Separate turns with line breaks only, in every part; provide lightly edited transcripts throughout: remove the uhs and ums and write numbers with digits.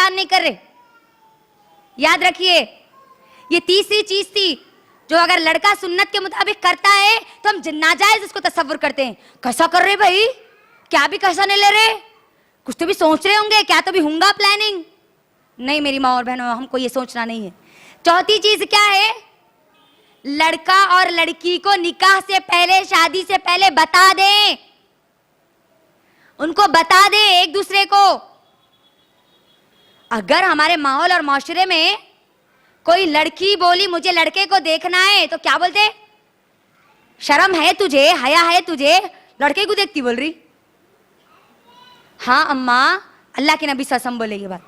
काम नहीं कर रहे। याद रखिए, ये तीसरी चीज थी जो अगर लड़का सुन्नत के मुताबिक करता है तो हम नाजायज उसको तसव्वुर करते हैं। कैसा कर रहे भाई, क्या भी कैसा नहीं ले रहे, कुछ तो भी सोच रहे होंगे, क्या तो भी होगा प्लानिंग। नहीं मेरी माँ और बहनों, हमको ये सोचना नहीं है। चौथी चीज क्या है, लड़का और लड़की को निकाह से पहले, शादी से पहले बता दें, उनको बता दें एक दूसरे को। अगर हमारे माहौल और माशरे में कोई लड़की बोली मुझे लड़के को देखना है तो क्या बोलते, शर्म है तुझे, हया है तुझे, लड़के को देखती बोल रही। हाँ अम्मा, अल्लाह के नबी सल्लल्लाहु अलैहि वसल्लम बोले ये बात।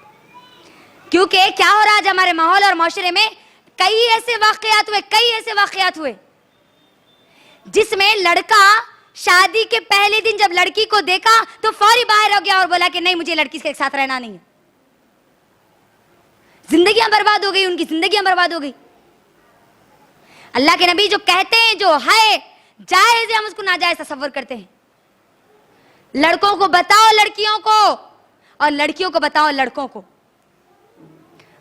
क्योंकि क्या हो रहा है हमारे माहौल और माशरे में, कई ऐसे वाकयात हुए जिसमें लड़का शादी के पहले दिन जब लड़की को देखा तो फौरी बाहर हो गया और बोला कि नहीं मुझे लड़की के साथ रहना नहीं है। जिंदगियां बर्बाद हो गई, उनकी जिंदगियां बर्बाद हो गई। अल्लाह के नबी जो कहते हैं जो है जायज है, हम उसको नाजायज तसव्वुर करते हैं। लड़कों को बताओ लड़कियों को, और लड़कियों को बताओ लड़कों को।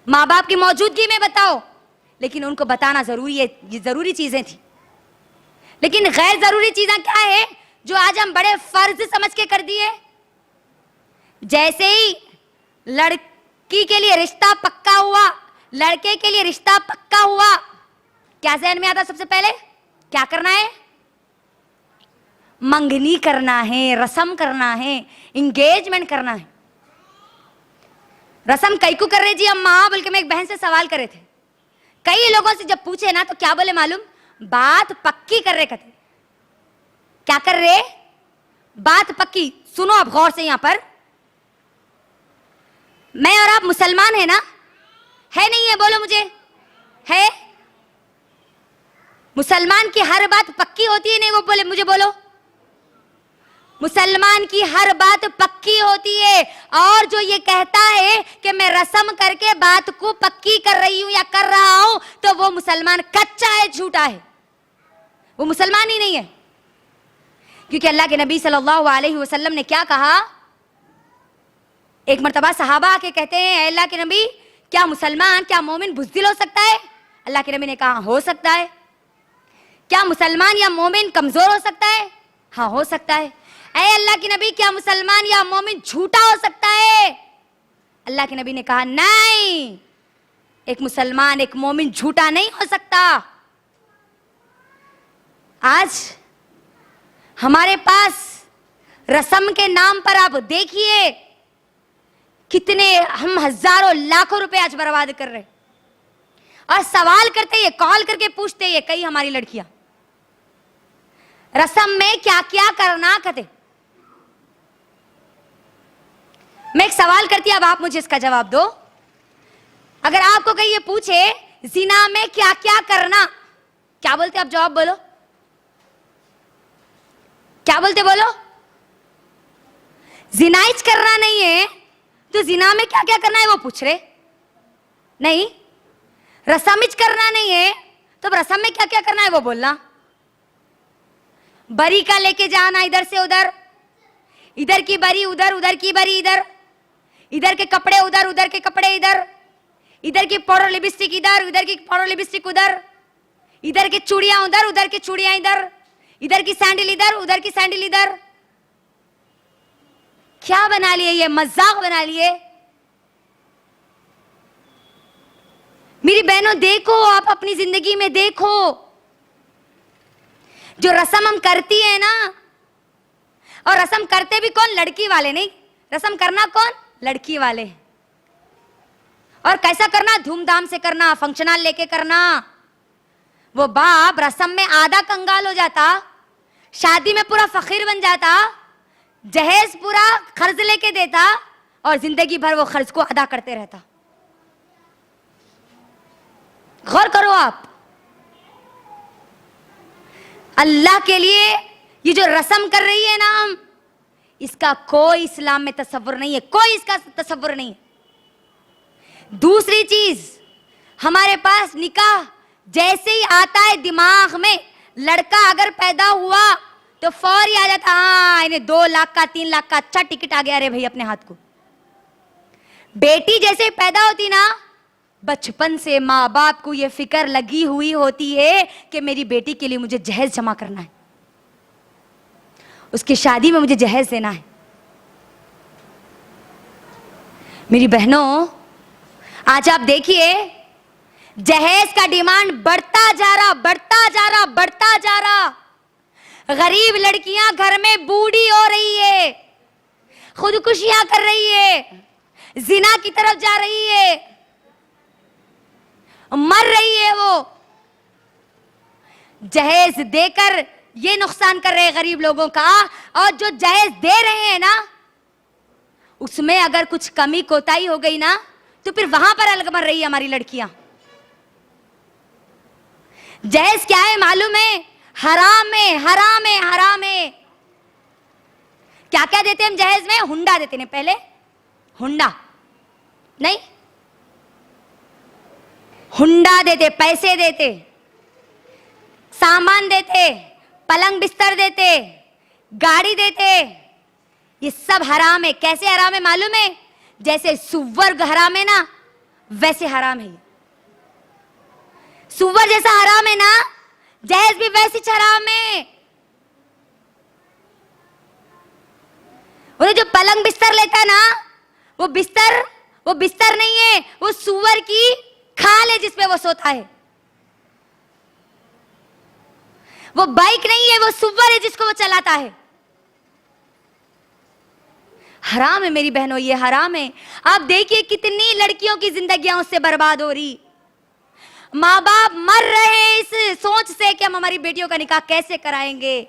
माँ बाप की मौजूदगी में बताओ, लेकिन उनको बताना जरूरी है, ये जरूरी चीजें थी। लेकिन गैर जरूरी चीजें क्या है जो आज हम बड़े फर्ज समझ के कर दिए। जैसे ही लड़की के लिए रिश्ता पक्का हुआ, लड़के के लिए रिश्ता पक्का हुआ, क्या ज़हन में आता सबसे पहले, क्या करना है, मंगनी करना है, रस्म करना है, इंगेजमेंट करना है। रस्म कई को कर रहे जी अम्मा, बल्कि मैं एक बहन से सवाल कर रहे थे, कई लोगों से जब पूछे ना तो क्या बोले मालूम, बात पक्की कर रहे। कहते क्या कर रहे, बात पक्की। सुनो आप गौर से, यहां पर मैं और आप मुसलमान है ना, है नहीं है, बोलो मुझे, है। मुसलमान की हर बात पक्की होती है नहीं, वो बोले मुझे, बोलो। मुसलमान की हर बात पक्की होती है, और जो ये कहता है कि मैं रस्म करके बात को पक्की कर रही हूं या कर रहा हूं, तो वो मुसलमान कच्चा है, झूठा है, वो मुसलमान ही नहीं है। क्योंकि अल्लाह के नबी सल्लल्लाहु अलैहि वसल्लम ने क्या कहा, एक मर्तबा सहाबा आके कहते हैं अल्लाह के नबी, क्या मुसलमान, क्या मोमिन बुज़दिल हो सकता है? अल्लाह के नबी ने कहा हो सकता है। क्या मुसलमान या मोमिन कमजोर हो सकता है? हाँ हो सकता है। ऐ अल्लाह के नबी, क्या मुसलमान या मोमिन झूठा हो सकता है? अल्लाह के नबी ने कहा नहीं, एक मुसलमान एक मोमिन झूठा नहीं हो सकता। आज हमारे पास रस्म के नाम पर आप देखिए कितने, हम हजारों लाखों रुपए आज बर्बाद कर रहे, और सवाल करते ये, कॉल करके पूछते ये कई हमारी लड़कियां, रस्म में क्या क्या करना कहते। मैं एक सवाल करती, अब आप मुझे इसका जवाब दो। अगर आपको कहीं ये पूछे जिना में क्या क्या करना, क्या बोलते आप? जवाब बोलो, क्या बोलते बोलो? जिनाइज करना नहीं है तो जिना में क्या क्या करना है वो पूछ रहे नहीं। रस्मिज करना नहीं है तो रस्म में क्या क्या करना है वो बोलना। बरी का लेके जाना इधर से उधर, इधर की बरी उधर, उधर की बरी इधर, इधर के कपड़े उधर, उधर के कपड़े इधर, इधर की पाउडर लिपस्टिक इधर, उधर की पाउडर लिपस्टिक उधर, इधर की चूड़ियां उधर, उधर की चूड़ियां इधर, इधर की सैंडल इधर, उधर की सैंडल इधर। क्या बना लिए, ये मजाक बना लिए। मेरी बहनों देखो, आप अपनी जिंदगी में देखो, जो रस्म हम करती है ना, और रस्म करते भी कौन? लड़की वाले नहीं, रस्म करना कौन? लड़की वाले। और कैसा करना? धूमधाम से करना, फंक्शनल लेके करना। वो बाप रस्म में आधा कंगाल हो जाता, शादी में पूरा फकीर बन जाता, जहेज पूरा कर्ज लेके देता, और जिंदगी भर वो कर्ज को अदा करते रहता। गौर करो आप, अल्लाह के लिए ये जो रस्म कर रही है ना हम, इसका कोई इस्लाम में तसव्वुर नहीं है, कोई इसका तसव्वुर नहीं है। दूसरी चीज, हमारे पास निकाह जैसे ही आता है दिमाग में, लड़का अगर पैदा हुआ तो फौरी आ जाता, हाँ इन्हें 2 लाख का 3 लाख का अच्छा टिकट आ गया, अरे भाई अपने हाथ को। बेटी जैसे पैदा होती ना, बचपन से माँ बाप को ये फिक्र लगी हुई होती है कि मेरी बेटी के लिए मुझे जहेज जमा करना है, उसकी शादी में मुझे जहेज देना है। मेरी बहनों, आज आप देखिए जहेज का डिमांड बढ़ता जा रहा, बढ़ता जा रहा, बढ़ता जा रहा। गरीब लड़कियां घर में बूढ़ी हो रही है, खुदकुशियां कर रही है, जिना की तरफ जा रही है, मर रही है। वो जहेज देकर ये नुकसान कर रहे हैं गरीब लोगों का, और जो जहेज दे रहे हैं ना, उसमें अगर कुछ कमी कोताही हो गई ना, तो फिर वहां पर अलग मर रही है हमारी लड़कियां। जहेज क्या है मालूम है? हराम है, हराम है, हराम है। क्या क्या देते हैं हम जहेज में? हुंडा देते हैं। पहले हुंडा नहीं, हुंडा देते, पैसे देते, सामान देते, पलंग बिस्तर देते, गाड़ी देते। ये सब हराम है। कैसे हराम है मालूम है? जैसे सुअर हराम है ना, वैसे हराम है। सुअर जैसा हराम है ना, जहेज भी वैसी हराम है। और जो पलंग बिस्तर लेता है ना, वो बिस्तर नहीं है, वो सुअर की खाल है जिसपे वो सोता है। वो बाइक नहीं है, वो सुअर है जिसको वो चलाता है। हराम है मेरी बहनों, ये हराम है। आप देखिए कितनी लड़कियों की जिंदगियां उससे बर्बाद हो रही। माँ बाप मर रहे हैं इस सोच से कि हम हमारी बेटियों का निकाह कैसे कराएंगे।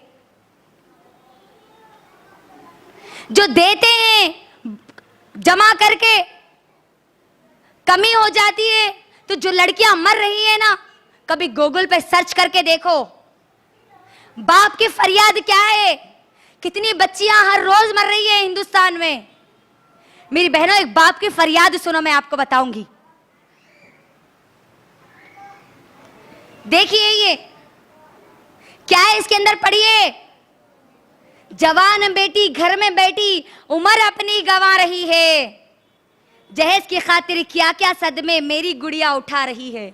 जो देते हैं जमा करके, कमी हो जाती है। तो जो लड़कियां मर रही है ना, कभी गूगल पे सर्च करके देखो बाप की फरियाद क्या है। कितनी बच्चियां हर रोज मर रही है हिंदुस्तान में। मेरी बहनों, एक बाप की फरियाद सुनो, मैं आपको बताऊंगी। देखिए ये क्या है इसके अंदर, पढ़िए। जवान बेटी घर में बैठी उम्र अपनी गंवा रही है, जहेज की खातिर क्या क्या सदमे मेरी गुड़िया उठा रही है।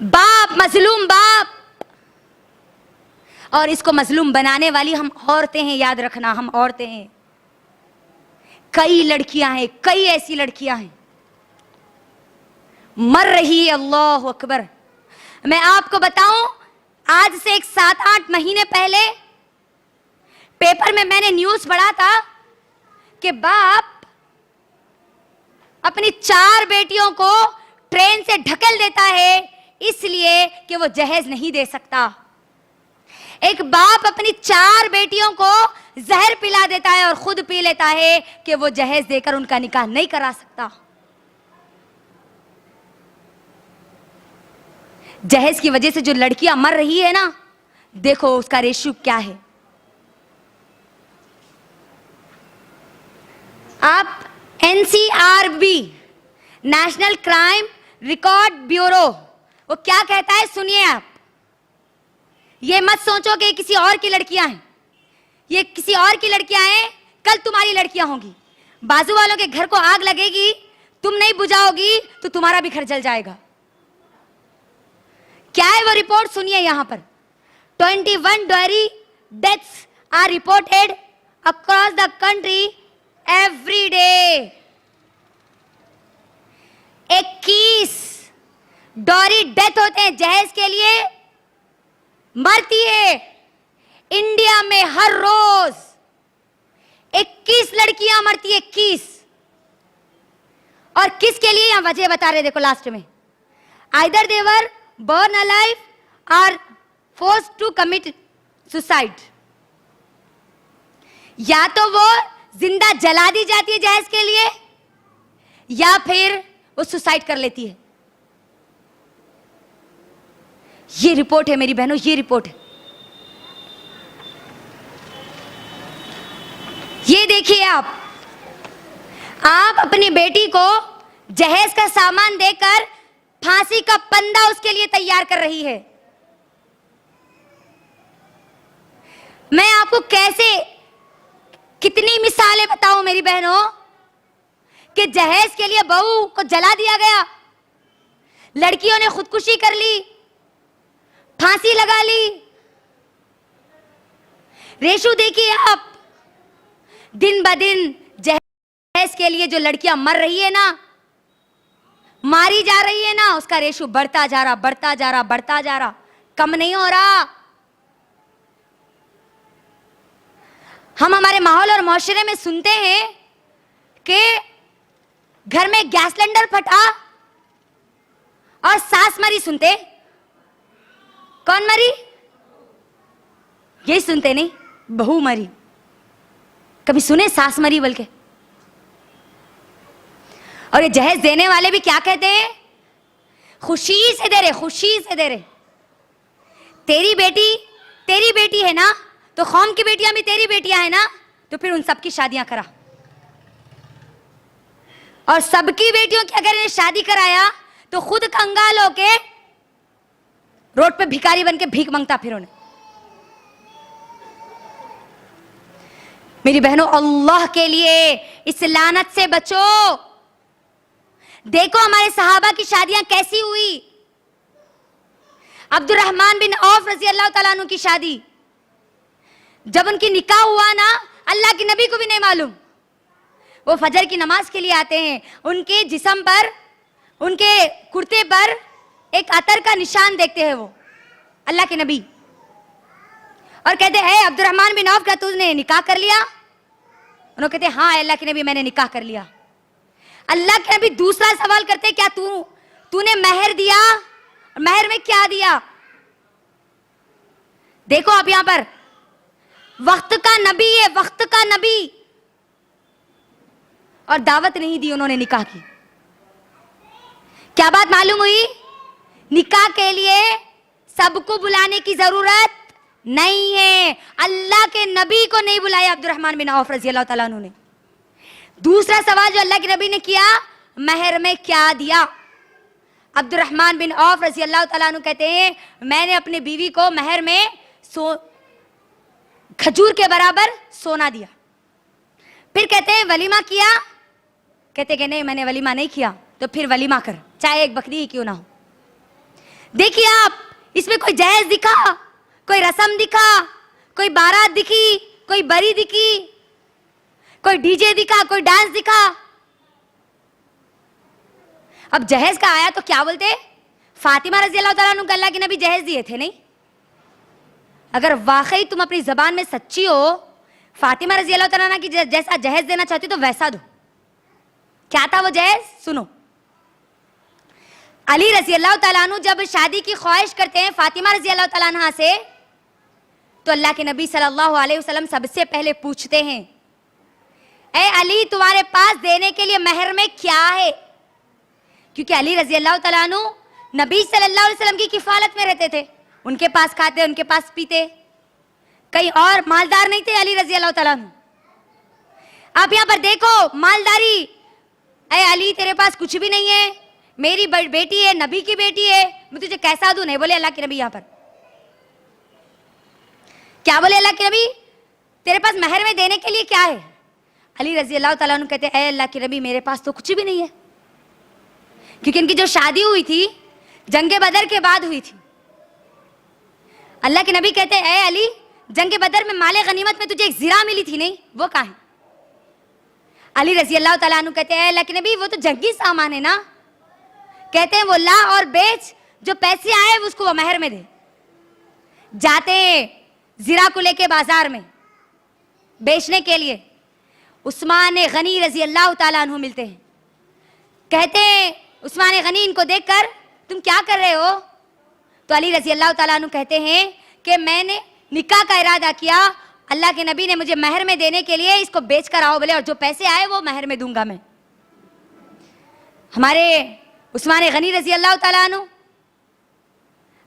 बाप मजलूम बाप, और इसको मजलूम बनाने वाली हम औरतें हैं। याद रखना, हम औरतें हैं। कई लड़कियां हैं, कई ऐसी लड़कियां हैं मर रही है। अल्लाह अकबर। मैं आपको बताऊं, आज से एक 7-8 महीने पहले पेपर में मैंने न्यूज पढ़ा था कि बाप अपनी 4 बेटियों को ट्रेन से ढकेल देता है इसलिए कि वो जहेज नहीं दे सकता। एक बाप अपनी 4 बेटियों को जहर पिला देता है और खुद पी लेता है कि वो जहेज देकर उनका निकाह नहीं करा सकता। जहेज की वजह से जो लड़कियां मर रही है ना, देखो उसका रेशियो क्या है। आप NCRB, national crime record bureau, वो क्या कहता है सुनिए आप। ये मत सोचो कि किसी और की लड़कियां हैं, ये किसी और की लड़कियां हैं, कल तुम्हारी लड़कियां होंगी। बाजू वालों के घर को आग लगेगी, तुम नहीं बुझाओगी तो तुम्हारा भी घर जल जाएगा। क्या है वो रिपोर्ट, सुनिए यहां पर। 21 dowry deaths are reported across the country every day। 21 dowry death होते हैं जहेज के लिए, मरती है इंडिया में हर रोज 21 लड़कियां मरती है। 21। और किसके लिए? यहां वजह बता रहे, देखो लास्ट में। Either they were born alive or forced to commit suicide। या तो वो जिंदा जला दी जाती है जहेज के लिए, या फिर वो सुसाइड कर लेती है। ये रिपोर्ट है मेरी बहनों, ये रिपोर्ट है। ये देखिए आप अपनी बेटी को जहेज का सामान देकर फांसी का पंदा उसके लिए तैयार कर रही है। मैं आपको कैसे कितनी मिसालें बताऊं मेरी बहनों कि जहेज के लिए बहू को जला दिया गया, लड़कियों ने खुदकुशी कर ली, फांसी लगा ली। रेशू देखिए आप, दिन ब दिन जहेज के लिए जो लड़कियां मर रही है ना, मारी जा रही है ना, उसका रेशू बढ़ता जा रहा, बढ़ता जा रहा, बढ़ता जा रहा, कम नहीं हो रहा। हम हमारे माहौल और माशरे में सुनते हैं कि घर में गैस सिलेंडर फटा और सास मरी। सुनते कौन मरी? यही सुनते नहीं, बहू मरी। कभी सुने सास मरी बोल के? और ये जहेज देने वाले भी क्या कहते हैं? खुशी से दे रहे, खुशी से दे रहे। तेरी बेटी है ना, तो कौम की बेटियां भी तेरी बेटियां है ना, तो फिर उन सबकी शादियां करा। और सबकी बेटियों की अगर इन्हें शादी कराया तो खुद कंगाल होके रोड पे भिखारी बन के भीख मांगता फिर उन्हें। मेरी बहनों, अल्लाह के लिए इस लानत से बचो। देखो हमारे सहाबा की शादियां कैसी हुई। अब्दुर्रहमान बिन औफ रजी अल्लाह तआला अन्हु की शादी, जब उनकी निकाह हुआ ना, अल्लाह के नबी को भी नहीं मालूम। वो फजर की नमाज के लिए आते हैं, उनके जिस्म पर, उनके कुर्ते पर एक अतर का निशान देखते हैं वो अल्लाह के नबी, और कहते हैं अब्दुर्रहमान बिन औफ, क्या तूने निकाह कर लिया? उन्होंने कहते हाँ अल्लाह के नबी, मैंने निकाह कर लिया। अल्लाह के नबी दूसरा सवाल करते, क्या तूने मेहर दिया? मेहर में क्या दिया? देखो आप यहां पर, वक्त का नबी है, वक्त का नबी, और दावत नहीं दी उन्होंने निकाह की। क्या बात मालूम हुई? निकाह के लिए सबको बुलाने की जरूरत नहीं है। अल्लाह के नबी को नहीं बुलाया अब्दुर्रहमान बिन औफ रजी अल्लाह तआला अन्हु ने। दूसरा सवाल जो अल्लाह के नबी ने किया, मेहर में क्या दिया? अब्दुर्रहमान बिन औफ रजी अल्लाह तआला अन्हु कहते हैं, मैंने अपनी बीवी को मेहर में खजूर के बराबर सोना दिया। फिर कहते हैं वलीमा किया? कहते कि नहीं, मैंने वलीमा नहीं किया। तो फिर वलीमा कर, चाहे एक बकरी ही क्यों ना हो। देखिए आप, इसमें कोई जहेज दिखा, कोई रस्म दिखा, कोई बारात दिखी, कोई बरी दिखी, कोई डीजे दिखा, कोई डांस दिखा। अब जहेज का आया तो क्या बोलते? फातिमा रजी अल्लाह तआला अन्हु को अल्लाह के नबी जहेज दिए थे। नहीं, अगर वाकई तुम अपनी जबान में सच्ची हो, फातिमा रजी अल्लाह तआला अन्हा की जैसा जहेज देना चाहती हो तो वैसा दो। क्या था वो जहेज? सुनो। अली रजी अल्लाह तआला अन्हु जब शादी की ख्वाहिश करते हैं फातिमा रजी अल्लाह तआला अन्हा से, तो अल्लाह के नबी सल्लल्लाहु अलैहि वसल्लम सबसे पहले पूछते हैं, ए अली, तुम्हारे पास देने के लिए मेहर में क्या है? क्योंकि अली रजी अल्लाह तआला अन्हु नबी सल्लल्लाहु अलैहि वसल्लम की किफालत में रहते थे, उनके पास खाते, उनके पास पीते, कहीं और मालदार नहीं थे अली रजी अल्लाह तआला अन्हु। आप यहां पर देखो मालदारी, ऐ अली तेरे पास कुछ भी नहीं है, मेरी बेटी है, नबी की बेटी है, मैं तुझे कैसा दूं? नहीं बोले अल्लाह के नबी। यहां पर क्या बोले अल्लाह के नबी? तेरे पास मेहर में देने के लिए क्या है? अली रजी अल्लाह तआला अन्हु कहते हैं, अल्लाह के नबी, मेरे पास तो कुछ भी नहीं है। क्योंकि इनकी जो शादी हुई थी जंगे बदर के बाद हुई थी। अल्लाह के नबी कहते हैं, ए अली, जंगे बदर में माले गनीमत में तुझे एक जीरा मिली थी, नहीं, वो कहाँ है? अली रजी अल्लाह तआला अन्हु कहते हैं, अल्लाह के नबी, वो तो जंगी सामान है ना। कहते हैं वो ला और बेच, जो पैसे आए उसको वो मेहर में दे। जाते जीरा को लेके बाजार में बेचने के लिए, उस्मान गनी रजी अल्लाह तआला अन्हु मिलते हैं। कहते हैं उस्मान गनी, इनको देखकर तुम क्या कर रहे हो? तो अली रजी अल्लाह तआला अन्हु कहते हैं कि मैंने निकाह का इरादा किया, अल्लाह के नबी ने मुझे मेहर में देने के लिए इसको बेच कर आओ बोले, और जो पैसे आए वो मेहर में दूंगा मैं। हमारे उस्मान गनी रजी अल्लाह तआला अन्हु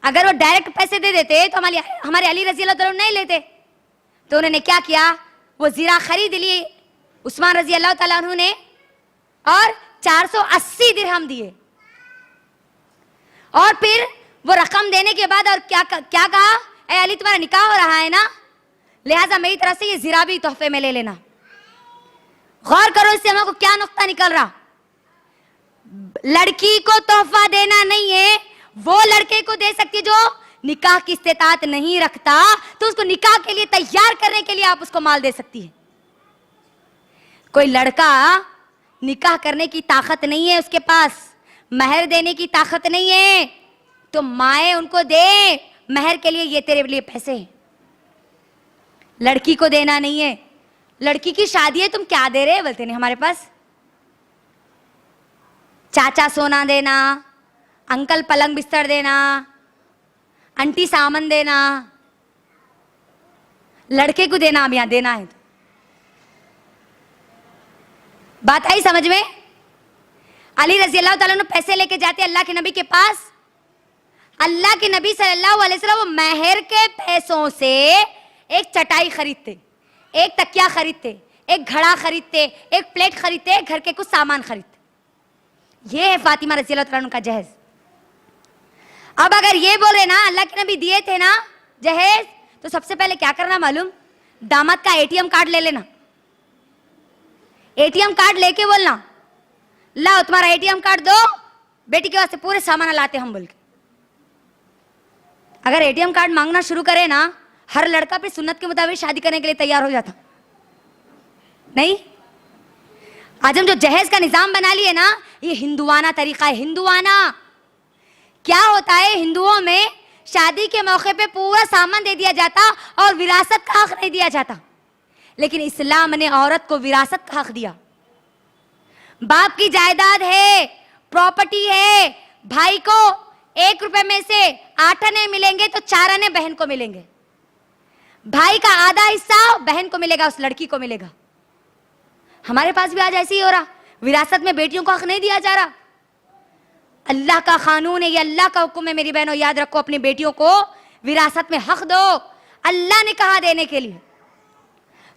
अगर वो डायरेक्ट पैसे दे देते तो हमारे अली रजी अल्लाह तआला नहीं लेते। तो उन्होंने क्या किया, वो जीरा खरीद लिए उस्मान रजी अल्लाह तआला अन्हु ने, और 480 दिरहम दिए। और फिर वो रकम देने के बाद और क्या कहा, ए अली, तुम्हारा निकाह हो रहा है ना, लिहाजा मेरी तरफ से ये जीरा भी तोहफे में ले लेना। गौर करो इससे हमको क्या नुक्ता निकल रहा। लड़की को तोहफा देना नहीं है, वो लड़के को दे सकती है जो निकाह की इस्तेताअत नहीं रखता, तो उसको निकाह के लिए तैयार करने के लिए आप उसको माल दे सकती है। कोई लड़का निकाह करने की ताकत नहीं है उसके पास, महर देने की ताकत नहीं है, तो माए उनको दे महर के लिए, ये तेरे लिए पैसे हैं। लड़की को देना नहीं है। लड़की की शादी है, तुम क्या दे रहे बोलते नहीं हमारे पास। चाचा सोना देना, अंकल पलंग बिस्तर देना, आंटी सामान देना, लड़के को देना अब यहां देना है। बात आई समझ में? अली रजी अल्लाह ताला ने पैसे लेके जाते अल्लाह के नबी के पास। अल्लाह के नबी सल्लल्लाहु अलैहि वसल्लम वो महर के पैसों से एक चटाई खरीदते, एक तकिया खरीदते, एक घड़ा खरीदते, एक प्लेट खरीदते, घर के कुछ सामान खरीदते। ये है फातिमा रजी अल्लाह ताला का जहेज। अब अगर ये बोल रहे ना अल्लाह के नबी दिए थे ना जहेज, तो सबसे पहले क्या करना मालूम? दामाद का एटीएम कार्ड ले लेना। एटीएम कार्ड लेके बोलना, लाओ तुम्हारा एटीएम कार्ड दो, बेटी के वास्ते पूरे सामान लाते हम बोल के। अगर एटीएम कार्ड मांगना शुरू करे ना, हर लड़का फिर सुन्नत के मुताबिक शादी करने के लिए तैयार हो जाता। नहीं, आज हम जो जहेज का निजाम बना लिए ना, ये हिंदुआना तरीका है। हिंदुआना क्या होता है? हिंदुओं में शादी के मौके पे पूरा सामान दे दिया जाता और विरासत का हक नहीं दिया जाता। लेकिन इस्लाम ने औरत को विरासत का हक दिया। बाप की जायदाद है, प्रॉपर्टी है, भाई को 1 रुपए में से 8 आने मिलेंगे तो 4 आने बहन को मिलेंगे। भाई का आधा हिस्सा बहन को मिलेगा, उस लड़की को मिलेगा। हमारे पास भी आज ऐसे ही हो रहा, विरासत में बेटियों को हक नहीं दिया जा रहा। अल्लाह का कानून है, ये अल्लाह का हुक्म है मेरी बहनों, याद रखो, अपनी बेटियों को विरासत में हक दो। अल्लाह ने कहा देने के लिए।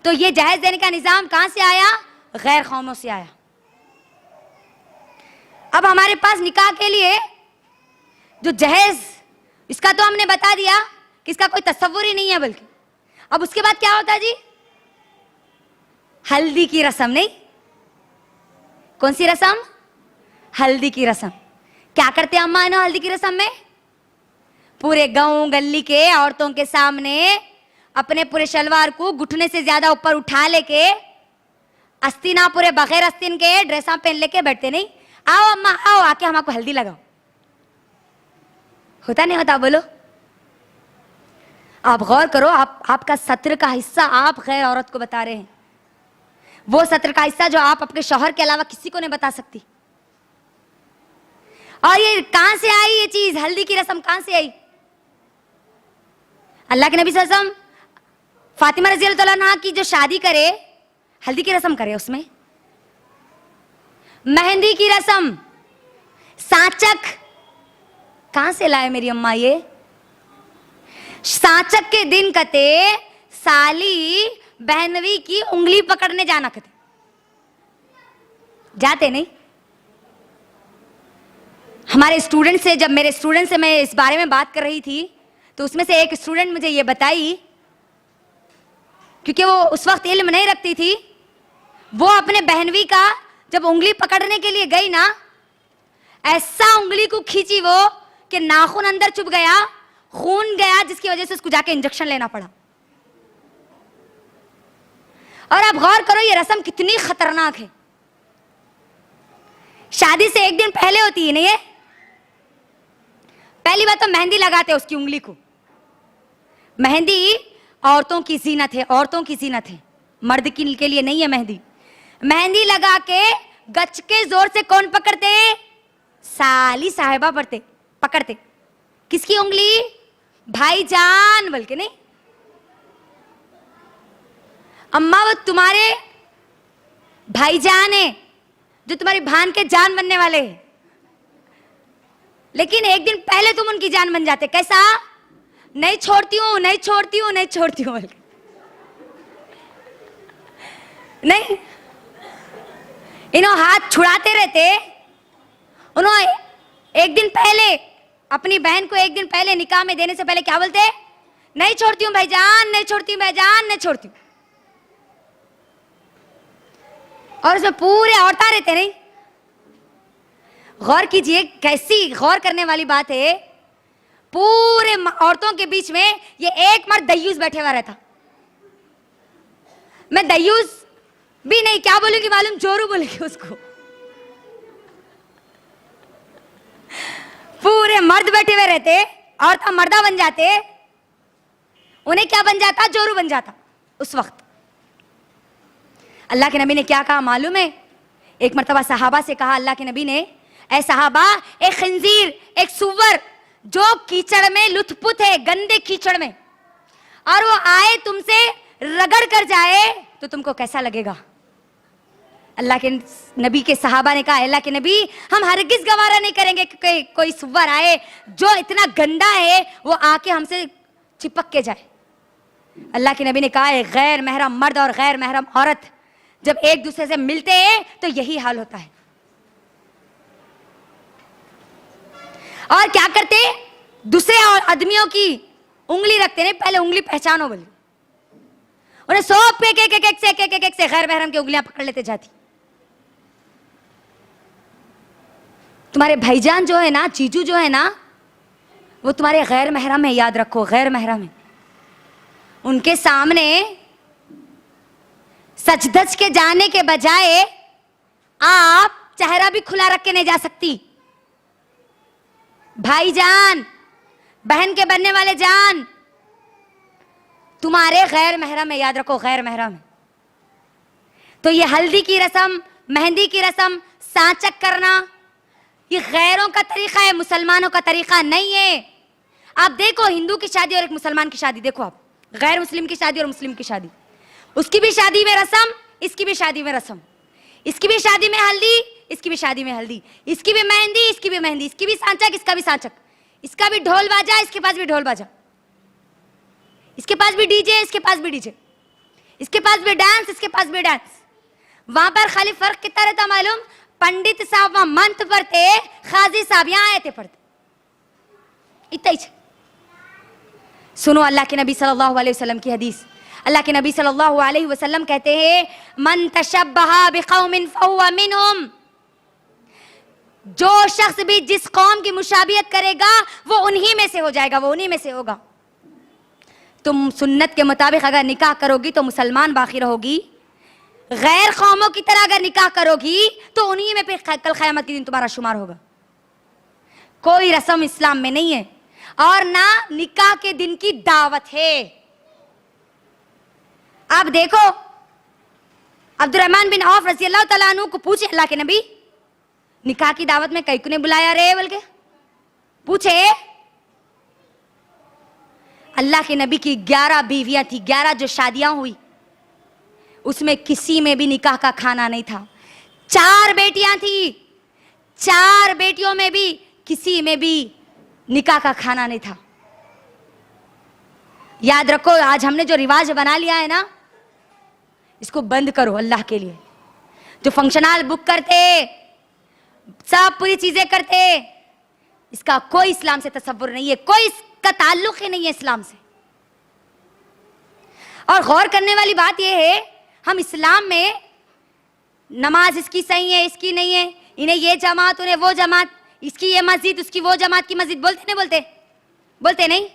तो ये जहेज देने का निजाम कहां से आया? गैर कौमों से आया। अब हमारे पास निकाह के लिए जो जहेज, इसका तो हमने बता दिया कि इसका कोई तस्वुर ही नहीं है। बल्कि अब उसके बाद क्या होता है जी? हल्दी की रस्म। नहीं, कौन सी रस्म? हल्दी की रस्म। क्या करते हैं अम्मा ना हल्दी की रस्म में? पूरे गांव गली के औरतों के सामने अपने पूरे शलवार को घुटने से ज्यादा ऊपर उठा लेके, अस्तीना पूरे बगैर अस्तीन के ड्रेसा पहन लेके बैठते। नहीं, आओ अम्मा आओ, आके हम आपको हल्दी लगाओ। होता नहीं होता? बोलो। आप गौर करो, आपका सत्र का हिस्सा आप गैर औरत को बता रहे हैं, वो सत्र का हिस्सा जो आप अपने शौहर के अलावा किसी को नहीं बता सकती। और ये कहां से आई? ये चीज हल्दी की रस्म कहां से आई? अल्लाह के नबी सल्लल्लाहु अलैहि वसल्लम फातिमा रज़ी अल्लाह अन्हा की जो शादी करे, हल्दी की रस्म करे, उसमें मेहंदी की रस्म, सांचक कहां से लाए मेरी अम्मा? ये सांचक के दिन कते साली बहनवी की उंगली पकड़ने जाना कते, जाते नहीं? हमारे स्टूडेंट से, जब मेरे स्टूडेंट से मैं इस बारे में बात कर रही थी, तो उसमें से एक स्टूडेंट मुझे ये बताई, क्योंकि वो उस वक्त इल्म नहीं रखती थी, वो अपने बहनवी का जब उंगली पकड़ने के लिए गई ना, ऐसा उंगली को खींची वो कि नाखून अंदर चुभ गया, खून गया, जिसकी वजह से उसको जाके इंजेक्शन लेना पड़ा। और अब गौर करो ये रस्म कितनी खतरनाक है। शादी से एक दिन पहले होती है नहीं है? पहली बात तो मेहंदी लगाते उसकी उंगली को। मेहंदी औरतों की जीनत है, औरतों की जीनत है, मर्द के लिए नहीं है मेहंदी। मेहंदी लगा के गच के जोर से कौन पकड़ते? साली साहिबा पकड़ते। किसकी उंगली? भाईजान बोल के। नहीं अम्मा, वो तुम्हारे भाईजान है जो तुम्हारी भान के जान बनने वाले हैं, लेकिन एक दिन पहले तुम उनकी जान बन जाते। कैसा? नहीं छोड़ती हूं, नहीं छोड़ती हूं, नहीं छोड़ती हूं। नहीं, इन्हों हाथ छुड़ाते रहते। उन्होंने एक दिन पहले अपनी बहन को, एक दिन पहले निकाह में देने से पहले क्या बोलते? नहीं छोड़ती हूं भाईजान, नहीं छोड़ती हूं भाईजान, नहीं छोड़ती हूं। और उसमें पूरे औरतें रहते नहीं। गौर कीजिए, कैसी गौर करने वाली बात है। पूरे औरतों के बीच में ये एक मर्द दय्यूस बैठे हुआ रहता। मैं दय्यूस भी नहीं, क्या बोलूंगी मालूम, जोरू बोलूंगी उसको। पूरे मर्द बैठे हुए रहते, औरतें मर्दा बन जाते, उन्हें क्या बन जाता, जोरू बन जाता। उस वक्त अल्लाह के नबी ने क्या कहा मालूम है? एक मर्तबा सहाबा से कहा अल्लाह के नबी ने, ऐ सहाबा, एक खंजीर, एक सुअर जो कीचड़ में लुथपुथ है, गंदे कीचड़ में, और वो आए तुमसे रगड़ कर जाए तो तुमको कैसा लगेगा? अल्लाह के नबी के सहाबा ने कहा, अल्लाह के नबी, हम हरगिज गवारा नहीं करेंगे कि कोई सुअर आए जो इतना गंदा है वो आके हमसे चिपक के जाए। अल्लाह के नबी ने कहा, गैर महरम मर्द और गैर महरम औरत जब एक दूसरे से मिलते हैं तो यही हाल होता है। और क्या करते, दूसरे आदमियों की उंगली रखते नहीं, पहले उंगली पहचानो बोले, उन्हें सौंप पे एक से गैर महरम की उंगलियां पकड़ लेते जाती। तुम्हारे भाईजान जो है ना, जीजू जो है ना, वो तुम्हारे गैर महरम है, याद रखो, गैर महरम है। उनके सामने सच धज के जाने के बजाय आप चेहरा भी खुला रख के नहीं जा सकती। भाईजान, बहन के बनने वाले जान, तुम्हारे गैर महरम है, याद रखो, गैर महरम है। तो ये हल्दी की रस्म, मेहंदी की रस्म, सांचक करना, ये गैरों का तरीका है, मुसलमानों का तरीका नहीं है। आप देखो, हिंदू की शादी और एक मुसलमान की शादी देखो, आप गैर मुस्लिम की शादी और मुस्लिम की शादी, उसकी भी शादी में रस्म, इसकी भी शादी में रस्म, इसकी भी शादी में हल्दी, इसकी भी शादी में हल्दी, इसकी भी मेहंदी, इसकी भी मेहंदी, इसकी भी सांचक, इसका भी सांचक, इसका भी ढोल बाजा, इसके पास भी ढोल बाजा, इसके पास भी डीजे, इसके पास भी डीजे, इसके पास भी डांस, इसके पास भी डांस। वहां पर खाली फर्क कितना रहता मालूम? पंडित साहब वहां मंत्र पढ़ते, खाजी साहब यहां आयते पढ़ते, इतना ही। सुनो अल्लाह के नबी सल्लल्लाहु अलैहि वसल्लम की हदीस। अल्लाह के नबी सल्लल्लाहु अलैहि वसल्लम कहते हैं, मन तशब्बहा बिकौमिन फहुवा मिनहुम, जो शख्स भी जिस कौम की मुशाबियत करेगा वो उन्हीं में से हो जाएगा, वो उन्हीं में से होगा। तुम सुन्नत के मुताबिक अगर निकाह करोगी तो मुसलमान बाकी रहोगी, गैर कौमों की तरह अगर निकाह करोगी तो उन्हीं में फिर कल क़यामत के दिन तुम्हारा शुमार होगा। कोई रस्म इस्लाम में नहीं है और ना निकाह के दिन की दावत है। आप देखो, अब्दुर्रहमान बिन औफ रज़ी अल्लाह तआला अन्हु को पूछे अल्लाह के नबी, निकाह की दावत में कई को ने बुलाया रे बोल के पूछे। अल्लाह के नबी की 11 बीवियां थी, 11 जो शादियां हुई उसमें किसी में भी निकाह का खाना नहीं था। 4 बेटियां थी, 4 बेटियों में भी किसी में भी निकाह का खाना नहीं था। याद रखो, आज हमने जो रिवाज बना लिया है ना, इसको बंद करो अल्लाह के लिए। जो फंक्शन हॉल बुक करते, सब पूरी चीजें करते, इसका कोई इस्लाम से तसव्वुर नहीं है, कोई इसका ताल्लुक ही नहीं है इस्लाम से। और गौर करने वाली बात यह है, हम इस्लाम में नमाज इसकी सही है, इसकी नहीं है, इन्हें ये जमात, उन्हें वो जमात, इसकी ये मस्जिद, उसकी वो जमात की मस्जिद, बोलते नहीं बोलते? बोलते नहीं।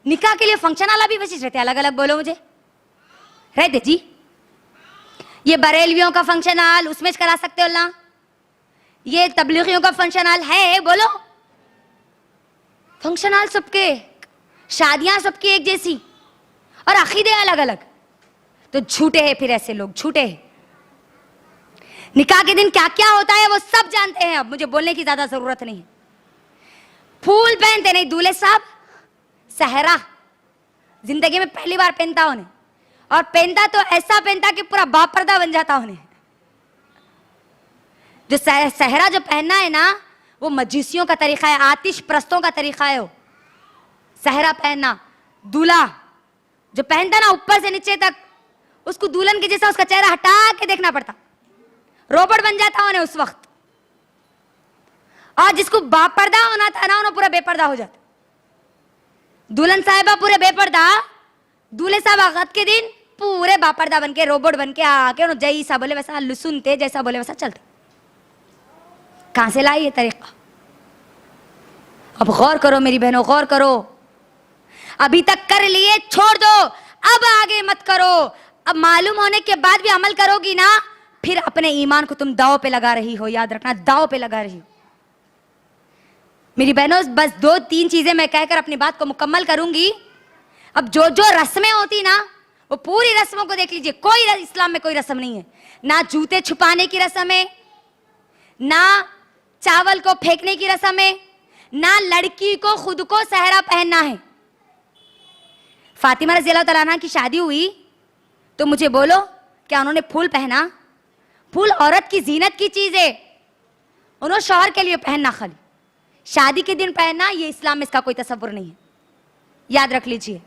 निकाह के लिए फंक्शन वाला भी बचित रहते, अलग अलग बोलो मुझे, रहते जी। ये बरेलवियों का फंक्शन हॉल, उसमें करा सकते हो ना, ये तबलीगियों का फंक्शन हॉल है, बोलो। फंक्शन हॉल सबके, शादियां सबकी एक जैसी और अकीदे अलग अलग, तो झूठे हैं फिर ऐसे लोग, झूठे हैं। निकाह के दिन क्या क्या होता है वो सब जानते हैं, अब मुझे बोलने की ज्यादा जरूरत नहीं है। फूल पहनते नहीं दूल्हे साहब, सहरा जिंदगी में पहली बार पहनता उन्हें, और पहनता तो ऐसा पहनता कि पूरा बाप पर्दा बन जाता उन्हें। जो सहरा जो पहनना है ना, वो मजूसियों का तरीका है, आतिश प्रस्तों का तरीका है वो सहरा पहनना। दूल्हा जो पहनता ना ऊपर से नीचे तक, उसको दुल्हन के जैसा उसका चेहरा हटा के देखना पड़ता, रोबोट बन जाता उन्हें उस वक्त। और जिसको बाप पर्दा होना था ना, उन्हें पूरा बेपर्दा हो जाता। दुल्हन साहिबा पूरे बेपर्दा, दूल्हे साहब आगत के दिन पूरे बापर्दा बन के, रोबोट बन के आके उन्होंने जैसा बोले वैसा सुनते, जैसा बोले वैसा चलते। कहां से लाई ये तरीका? अब गौर करो मेरी बहनों, गौर करो। अभी तक कर लिए, छोड़ दो, अब आगे मत करो। अब मालूम होने के बाद भी अमल करोगी ना, फिर अपने ईमान को तुम दाव पे लगा रही हो। याद रखना, दाव पे लगा रही हो। मेरी बहनों, बस 2-3 चीजें मैं कहकर अपनी बात को मुकम्मल करूंगी। अब जो जो रस्में होती ना, वो पूरी रस्मों को देख लीजिए। कोई इस्लाम में कोई रस्म नहीं है। ना जूते छुपाने की रस्म है, ना चावल को फेंकने की रस्म है, ना लड़की को खुद को सहरा पहनना है। फातिमा रज़ी अल्लाह तआला अन्हा की शादी हुई तो मुझे बोलो, क्या उन्होंने फूल पहना? फूल औरत की जीनत की चीज है, उन्होंने शौहर के लिए पहनना, खाली शादी के दिन पहनना, ये इस्लाम में इसका कोई तसव्वुर नहीं है। याद रख लीजिए।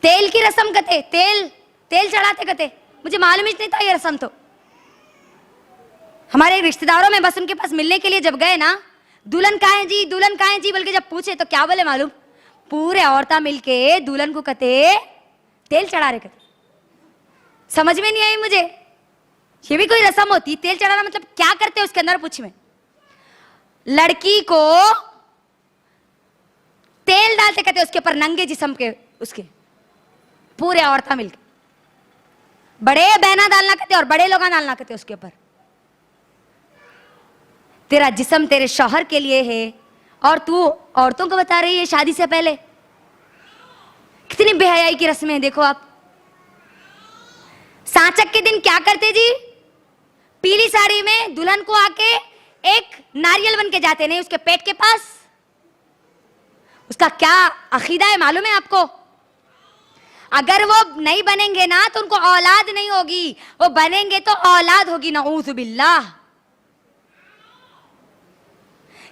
तेल की रस्म कहते, तेल चढ़ाते कहते, मुझे मालूम ही नहीं था ये रस्म। तो हमारे रिश्तेदारों में बस उनके पास मिलने के लिए जब गए ना, दुल्हन कहाँ है जी, दुल्हन कहाँ है जी, बल्कि जब पूछे तो क्या बोले मालूम? पूरे औरतें मिलके दुल्हन को कहते तेल चढ़ा रहे कहते। समझ में नहीं आई मुझे, ये भी कोई रस्म होती? तेल चढ़ाना मतलब क्या करते हैं उसके अंदर? पूछ में लड़की को तेल डालते कहते उसके ऊपर, नंगे जिस्म के उसके, पूरे औरतें मिलके। बड़े बहना डालना कहते और बड़े लोग डालना कहते उसके ऊपर। तेरा जिस्म तेरे शौहर के लिए है और तू औरतों को बता रही है शादी से पहले। कितनी बेहयाई की रस्में हैं देखो आप। सांचक के दिन क्या करते जी? पीली साड़ी में दुल्हन को आके एक नारियल बन के जाते, नहीं उसके पेट के पास। उसका क्या अकीदा है मालूम है आपको? अगर वो नहीं बनेंगे ना तो उनको औलाद नहीं होगी, वो बनेंगे तो औलाद होगी, नऊज़ु बिल्लाह।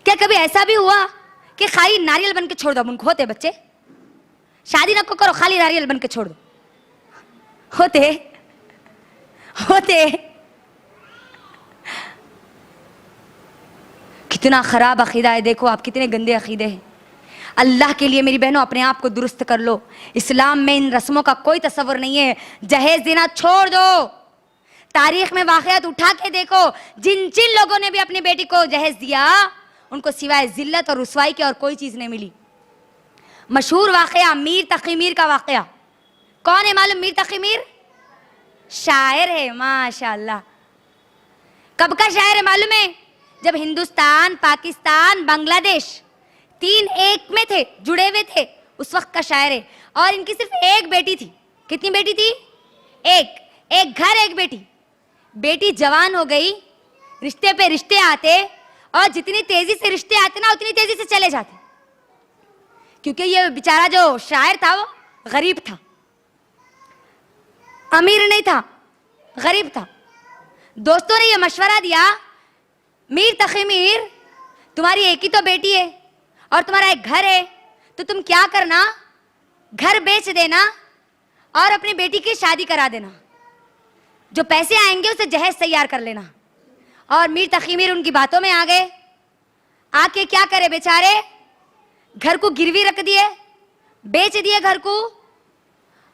क्या कभी ऐसा भी हुआ कि खाली नारियल बन के छोड़ दो? उनको होते बच्चे, शादी ना करो, खाली नारियल बन के छोड़ दो। होते कितना खराब अकीदा है देखो आप, कितने गंदे अकीदे हैं। अल्लाह के लिए मेरी बहनों अपने आप को दुरुस्त कर लो। इस्लाम में इन रस्मों का कोई तसव्वुर नहीं है। जहेज देना छोड़ दो। तारीख में वाक़यात उठा के देखो, जिन जिन लोगों ने भी अपनी बेटी को जहेज दिया उनको सिवाय जिल्लत और रुसवाई के और कोई चीज नहीं मिली। मशहूर वाक़या मीर तक़ी मीर का वाक़या, कौन है मालूम? मीर तक़ी मीर शायर है, माशाअल्लाह। कब का शायर है मालूम है? जब हिंदुस्तान, पाकिस्तान, बांग्लादेश 3 एक में थे, जुड़े हुए थे, उस वक्त का शायर है। और इनकी सिर्फ एक बेटी थी। कितनी बेटी थी? एक घर एक बेटी। बेटी जवान हो गई, रिश्ते पे रिश्ते आते, और जितनी तेजी से रिश्ते आते ना उतनी तेजी से चले जाते, क्योंकि ये बेचारा जो शायर था वो गरीब था, अमीर नहीं था, गरीब था। दोस्तों ने ये मशवरा दिया, मीर तक़ी मीर, तुम्हारी एक ही तो बेटी है और तुम्हारा एक घर है, तो तुम क्या करना, घर बेच देना और अपनी बेटी की शादी करा देना, जो पैसे आएंगे उसे जहेज तैयार कर लेना। और मीर तक़ी मीर उनकी बातों में आ गए। आके क्या करे बेचारे, घर को गिरवी रख दिए, बेच दिए घर को,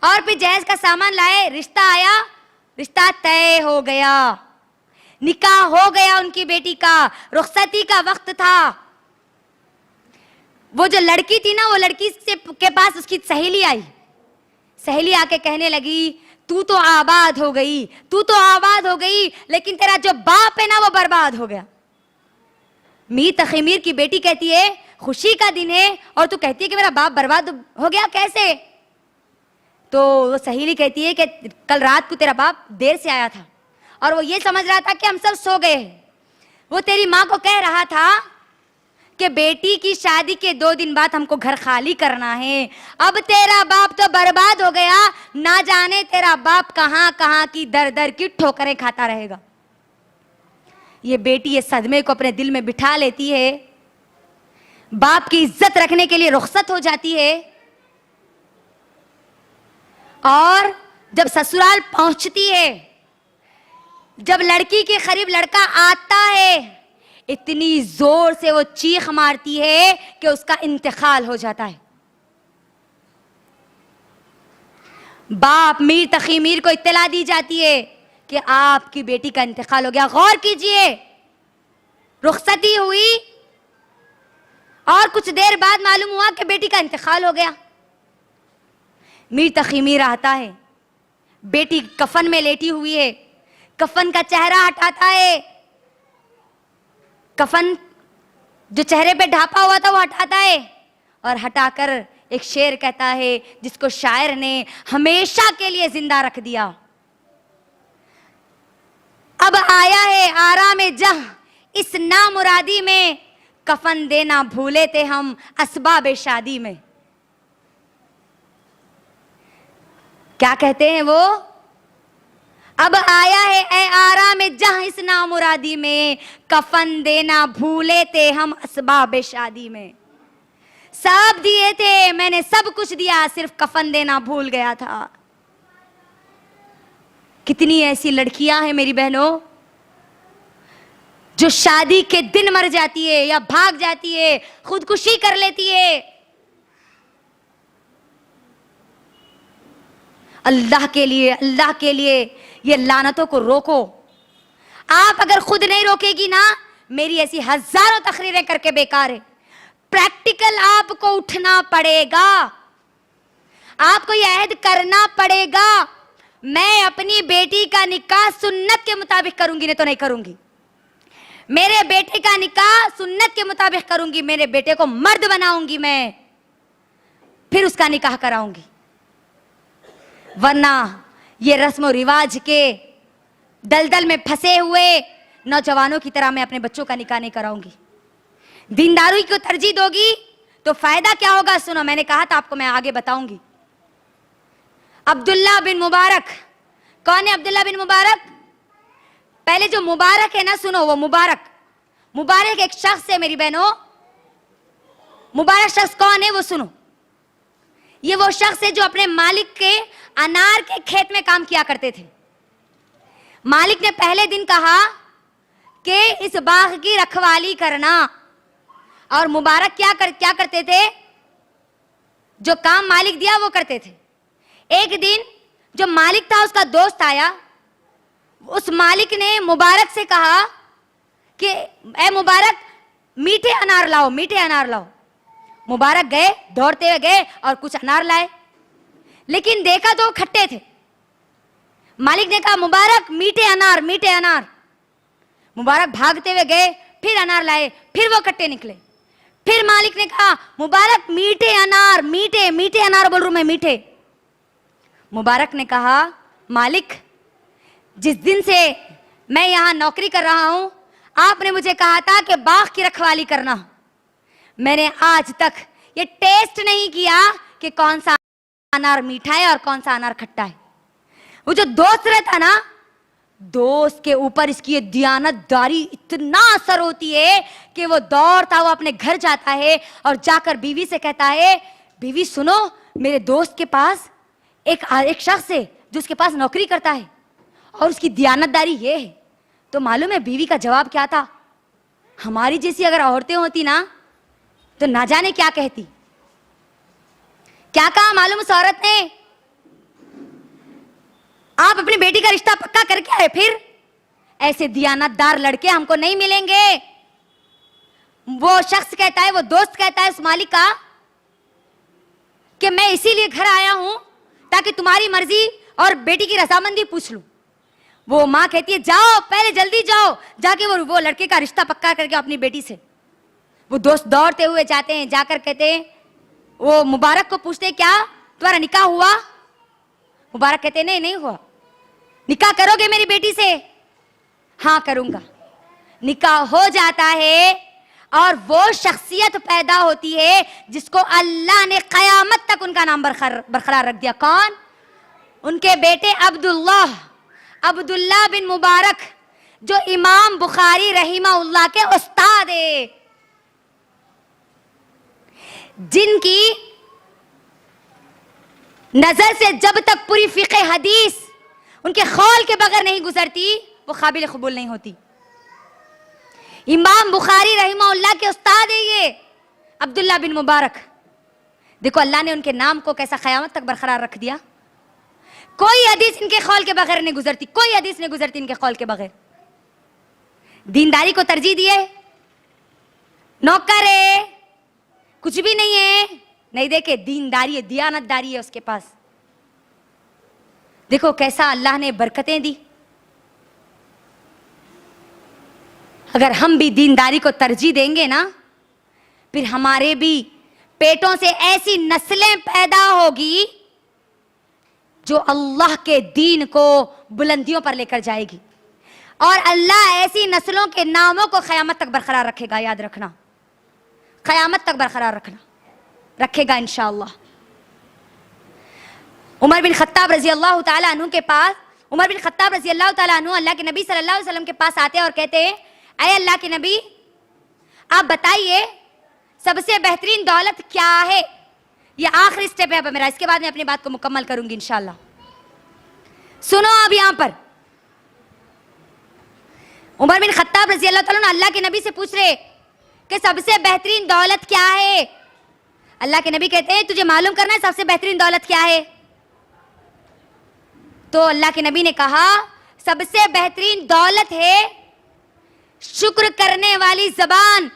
और फिर जहेज का सामान लाए। रिश्ता आया, रिश्ता तय हो गया, निकाह हो गया उनकी बेटी का, रुखसती का वक्त था। वो जो लड़की थी ना, वो लड़की के पास उसकी सहेली आई। सहेली आके कहने लगी, तू तो आबाद हो गई, तू तो आबाद हो गई, लेकिन तेरा जो बाप है ना वो बर्बाद हो गया। मीर तक़ी मीर की बेटी कहती है, खुशी का दिन है और तू कहती है कि मेरा बाप बर्बाद हो गया, कैसे? तो वो सहेली कहती है कि कल रात को तेरा बाप देर से आया था और वो ये समझ रहा था कि हम सब सो गए हैं। वो तेरी माँ को कह रहा था कि बेटी की शादी के 2 दिन बाद हमको घर खाली करना है। अब तेरा बाप तो बर्बाद हो गया, ना जाने तेरा बाप कहां कहां की दर दर की ठोकरें खाता रहेगा। ये बेटी ये सदमे को अपने दिल में बिठा लेती है, बाप की इज्जत रखने के लिए रुखसत हो जाती है, और जब ससुराल पहुंचती है, जब लड़की के करीब लड़का आता है, इतनी जोर से वो चीख मारती है कि उसका इंतकाल हो जाता है। बाप मीर तकी मीर को इत्तला दी जाती है कि आपकी बेटी का इंतकाल हो गया। गौर कीजिए, रुखसती हुई और कुछ देर बाद मालूम हुआ कि बेटी का इंतकाल हो गया। मीर तकी मीर आता है, बेटी कफन में लेटी हुई है, कफन का चेहरा हटाता है, कफन जो चेहरे पे ढापा हुआ था वो हटाता है और हटाकर एक शेर कहता है जिसको शायर ने हमेशा के लिए जिंदा रख दिया। अब आया है आराम जह इस नामुरादी में, कफन देना भूले थे हम असबाब शादी में। क्या कहते हैं वो? अब आया है ए आराम जह इस नामुरादी में, कफन देना भूले थे हम असबाब शादी में। सब दिए थे मैंने, सब कुछ दिया, सिर्फ कफन देना भूल गया था। कितनी ऐसी लड़कियां हैं मेरी बहनों जो शादी के दिन मर जाती है या भाग जाती है, खुदकुशी कर लेती है। अल्लाह के लिए, अल्लाह के लिए ये लानतों को रोको। आप अगर खुद नहीं रोकेगी ना, मेरी ऐसी हजारों तकरीरें करके बेकार है। प्रैक्टिकल आपको उठना पड़ेगा, आपको यह अहद करना पड़ेगा, मैं अपनी बेटी का निकाह सुन्नत के मुताबिक करूंगी, नहीं तो नहीं करूंगी। मेरे बेटे का निकाह सुन्नत के मुताबिक करूंगी, मेरे बेटे को मर्द बनाऊंगी मैं, फिर उसका निकाह कराऊंगी। वरना ये रस्म रिवाज के दलदल में फंसे हुए नौजवानों की तरह मैं अपने बच्चों का निकाह नहीं कराऊंगी। दीनदारी को तरजीह दोगी तो फायदा क्या होगा? सुनो, मैंने कहा था आपको, मैं आगे बताऊंगी। अब्दुल्ला बिन मुबारक, कौन है अब्दुल्ला बिन मुबारक? पहले जो मुबारक है ना, सुनो, वो मुबारक एक शख्स है मेरी बहनों। मुबारक शख्स कौन है वो सुनो। ये वो शख्स है जो अपने मालिक के अनार के खेत में काम किया करते थे। मालिक ने पहले दिन कहा कि इस बाग की रखवाली करना, और मुबारक क्या करते थे? जो काम मालिक दिया वो करते थे। एक दिन जो मालिक था उसका दोस्त आया, उस मालिक ने मुबारक से कहा कि ए मुबारक, मीठे अनार लाओ, मीठे अनार लाओ। मुबारक गए, दौड़ते हुए गए और कुछ अनार लाए, लेकिन देखा तो खट्टे थे। मालिक ने कहा मुबारक मीठे अनार, मीठे अनार। मुबारक भागते हुए गए, फिर अनार लाए, फिर वो खट्टे निकले। फिर मालिक ने कहा मुबारक मीठे अनार, मीठे मीठे अनार बोल रहा हूं मैं, मीठे। मुबारक ने कहा मालिक, जिस दिन से मैं यहां नौकरी कर रहा हूं, आपने मुझे कहा था कि बाग की रखवाली करना। मैंने आज तक ये टेस्ट नहीं किया कि कौन सा अनार मीठा है और कौन सा अनार खट्टा है। वो जो दोस्त रहता ना, दोस्त के ऊपर इसकी ये दियानतदारी इतना असर होती है कि वो दौड़ता हुआ अपने घर जाता है और जाकर बीवी से कहता है, बीवी सुनो, मेरे दोस्त के पास एक शख्स है जो उसके पास नौकरी करता है और उसकी दियानतदारी ये है। तो मालूम है बीवी का जवाब क्या था? हमारी जैसी अगर औरतें होती ना तो ना जाने क्या कहती। क्या कहा मालूम उस औरत ने? आप अपनी बेटी का रिश्ता पक्का करके आए, फिर ऐसे दियानतदार लड़के हमको नहीं मिलेंगे। वो शख्स कहता है, वो दोस्त कहता है उस मालिक का कि मैं इसीलिए घर आया हूं ताकि तुम्हारी मर्जी और बेटी की रजामंदी पूछ लूं। वो मां कहती है जाओ, पहले जल्दी जाओ, जाके वो लड़के का रिश्ता पक्का करके अपनी बेटी से। वो दोस्त दौड़ते हुए जाते हैं, जाकर कहते हैं, वो मुबारक को पूछते क्या तुम्हारा निकाह हुआ? मुबारक कहते नहीं, नहीं हुआ। निकाह करोगे मेरी बेटी से? हाँ करूंगा। निकाह हो जाता है और वो शख्सियत पैदा होती है जिसको अल्लाह ने कयामत तक उनका नाम बरकरार रख दिया। कौन? उनके बेटे अब्दुल्ला बिन मुबारक, जो इमाम बुखारी रहीमहुल्लाह के उस्ताद है, जिनकी नजर से जब तक पूरी फिक़े हदीस उनके खौल के बगैर नहीं गुजरती, वो काबिल कबूल नहीं होती। इमाम बुखारी रहीमहुल्लाह के उस्ताद है ये अब्दुल्ला बिन मुबारक। देखो अल्लाह ने उनके नाम को कैसा क़यामत तक बरकरार रख दिया। कोई हदीस इनके कौल के बगैर नहीं गुजरती, कोई हदीस नहीं गुजरती इनके कौल के बगैर। दीनदारी को तरजीह दिए, नौकर है, कुछ भी नहीं है, नहीं देखे दीनदारी है, दियानतदारी है उसके पास। देखो कैसा अल्लाह ने बरकतें दी। अगर हम भी दीनदारी को तरजीह देंगे ना, फिर हमारे भी पेटों से ऐसी नस्लें पैदा होगी जो अल्लाह के दीन को बुलंदियों पर लेकर जाएगी, और अल्लाह ऐसी नस्लों के नामों को क़यामत तक बरकरार रखेगा। याद रखना, क़यामत तक बरकरार रखेगा इंशाअल्लाह। उमर बिन खत्ताब रजी अल्लाह ताला अन्हु के पास, उमर बिन खत्ताब रजी अल्लाह ताला अन्हु अल्लाह के नबी सल्लल्लाहु अलैहि वसल्लम के पास आते हैं और कहते हैं, अय अल्लाह के नबी, आप बताइए सबसे बेहतरीन दौलत क्या है। ये आखिरी स्टेप है मेरा, इसके बाद मैं अपनी बात को मुकम्मल करूंगी इंशाअल्लाह। सुनो अब यहां पर उमर बिन खत्ताब रजी अल्लाह ताला अल्लाह के नबी से पूछ रहे कि सबसे बेहतरीन दौलत क्या है। अल्लाह के नबी कहते हैं, तुझे मालूम करना है सबसे बेहतरीन दौलत क्या है। तो अल्लाह के नबी ने कहा, सबसे बेहतरीन दौलत है शुक्र करने वाली जबान,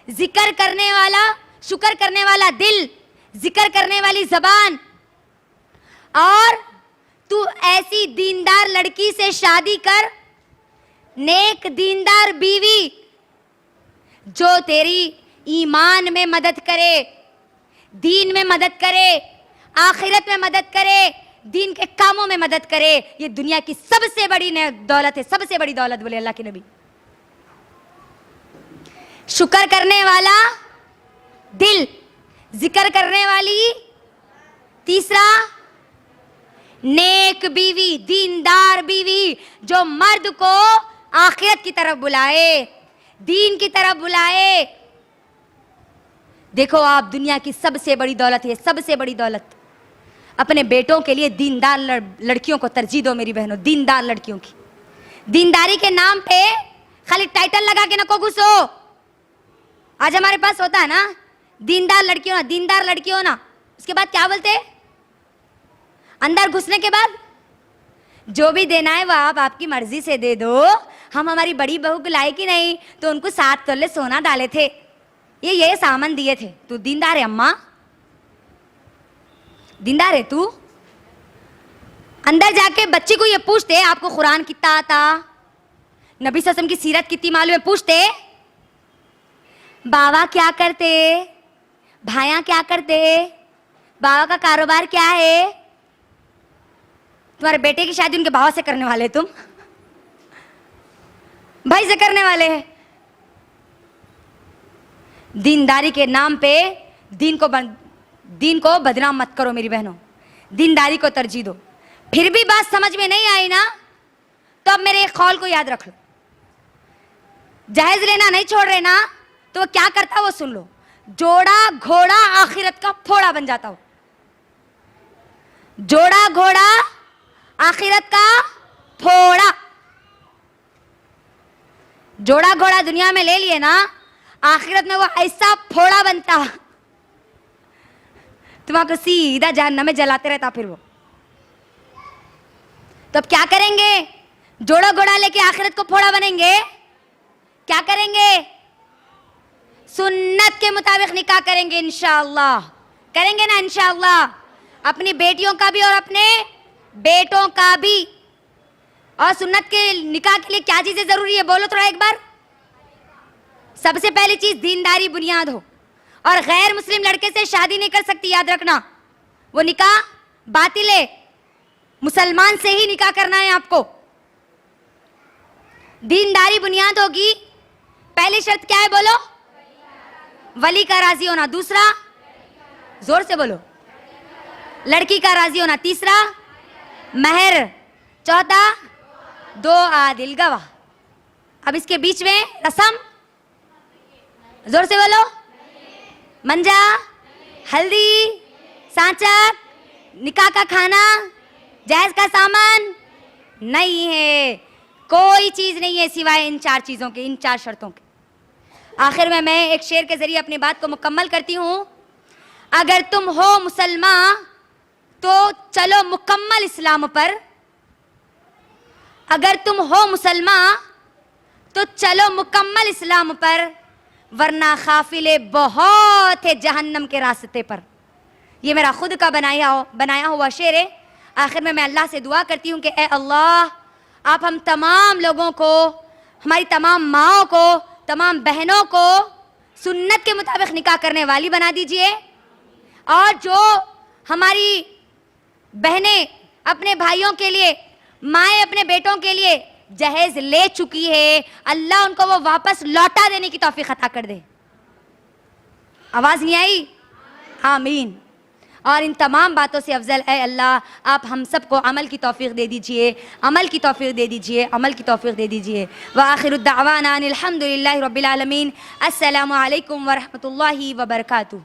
जिक्र करने वाला, शुक्र करने वाला दिल, जिक्र करने वाली जबान, और तू ऐसी दीनदार लड़की से शादी कर, नेक दीनदार बीवी जो तेरी ईमान में मदद करे, दीन में मदद करे, आखिरत में मदद करे, दीन के कामों में मदद करे। ये दुनिया की सबसे बड़ी दौलत है, सबसे बड़ी दौलत बोले अल्लाह के नबी। शुक्र करने वाला दिल, जिक्र करने वाली, तीसरा नेक बीवी, दीनदार बीवी जो मर्द को आखिरत की तरफ बुलाए, दीन की तरफ बुलाए। देखो आप, दुनिया की सबसे बड़ी दौलत है, सबसे बड़ी दौलत। अपने बेटों के लिए दीनदार लड़कियों को तरजीह दो मेरी बहनों, दीनदार लड़कियों की। दीनदारी के नाम पे खाली टाइटल लगा के नको घुसो। आज हमारे पास होता है ना, दीनदार लड़कियों ना, दीनदार लड़कियों ना, उसके बाद क्या बोलते हैं? अंदर घुसने के बाद जो भी देना है वो आप आपकी मर्जी से दे दो, हम हमारी बड़ी बहू को लाए कि नहीं तो उनको 7 तोले सोना डाले थे, ये सामान दिए थे। तू दीनदार है अम्मा, दीनदार है तू? अंदर जाके बच्ची को ये पूछते आपको कुरान कितना आता, नबी सल्लल्लाहु अलैहि वसल्लम की सीरत कितनी मालूम है, पूछते बाबा क्या करते, भाया क्या करते, बाबा का कारोबार क्या है। तुम्हारे बेटे की शादी उनके भाव से करने वाले, तुम भाई से करने वाले हैं। दीनदारी के नाम पे दीन को बदनाम मत करो मेरी बहनों, दीनदारी को तरजीह दो। फिर भी बात समझ में नहीं आई ना, तो अब मेरे एक कौल को याद रख लो। जहेज लेना नहीं छोड़ रहे ना, तो वो क्या करता वो सुन लो। जोड़ा घोड़ा आखिरत का फोड़ा बन जाता हो, जोड़ा घोड़ा आखिरत का फोड़ा। जोड़ा घोड़ा दुनिया में ले लिए ना, आखिरत में वो ऐसा फोड़ा बनता तुम्हारा सीधा जहन्नम में जलाते रहता फिर वो। तो अब क्या करेंगे? जोड़ा घोड़ा लेके आखिरत को फोड़ा बनेंगे। क्या करेंगे? सुन्नत के मुताबिक निकाह करेंगे इंशाअल्लाह, करेंगे ना इंशाअल्लाह। अपनी बेटियों का भी और अपने बेटों का भी। और सुन्नत के निकाह के लिए क्या चीजें जरूरी है बोलो थोड़ा एक बार। सबसे पहली चीज दीनदारी बुनियाद हो, और गैर मुस्लिम लड़के से शादी नहीं कर सकती, याद रखना। वो निकाह बातिल है, मुसलमान से ही निकाह करना है आपको। दीनदारी बुनियाद होगी। पहली शर्त क्या है बोलो? वली का राजी होना। दूसरा, जोर से बोलो, लड़की का राजी होना। तीसरा, महर। चौथा, 2 आदिल गवाह। अब इसके बीच में रस्म, जोर से बोलो, मंजा, हल्दी, सांचक, निकाह का खाना, जहेज का सामान नहीं है। कोई चीज नहीं है सिवाय इन 4 चीजों के, इन 4 शर्तों के। आखिर में मैं एक शेर के जरिए अपनी बात को मुकम्मल करती हूं। अगर तुम हो मुसलमान तो चलो मुकम्मल इस्लाम पर, अगर तुम हो मुसलमान तो चलो मुकम्मल इस्लाम पर, वरना काफिले बहुत है जहन्नम के रास्ते पर। ये मेरा खुद का बनाया हुआ शेर है। आखिर में मैं अल्लाह से दुआ करती हूँ कि ए अल्लाह, आप हम तमाम लोगों को, हमारी तमाम माओं को, तमाम बहनों को सुन्नत के मुताबिक निकाह करने वाली बना दीजिए, और जो हमारी बहनें अपने भाइयों के लिए, माएँ अपने बेटों के लिए जहेज ले चुकी है, अल्लाह उनको वो वापस लौटा देने की तौफीक अता कर दे। आवाज़ नहीं आई? आमीन। और इन तमाम बातों से अफजल है अल्लाह, आप हम सबको अमल की तौफीक दे दीजिए, अमल की तौफीक दे दीजिए, अमल की तौफीक दे दीजिए। व आखिरु दावाना अनिल हम्दुलिल्लाहि रब्बिल आलमीन। अस्सलामु अलैकुम व रहमतुल्लाहि व बरकातुहू।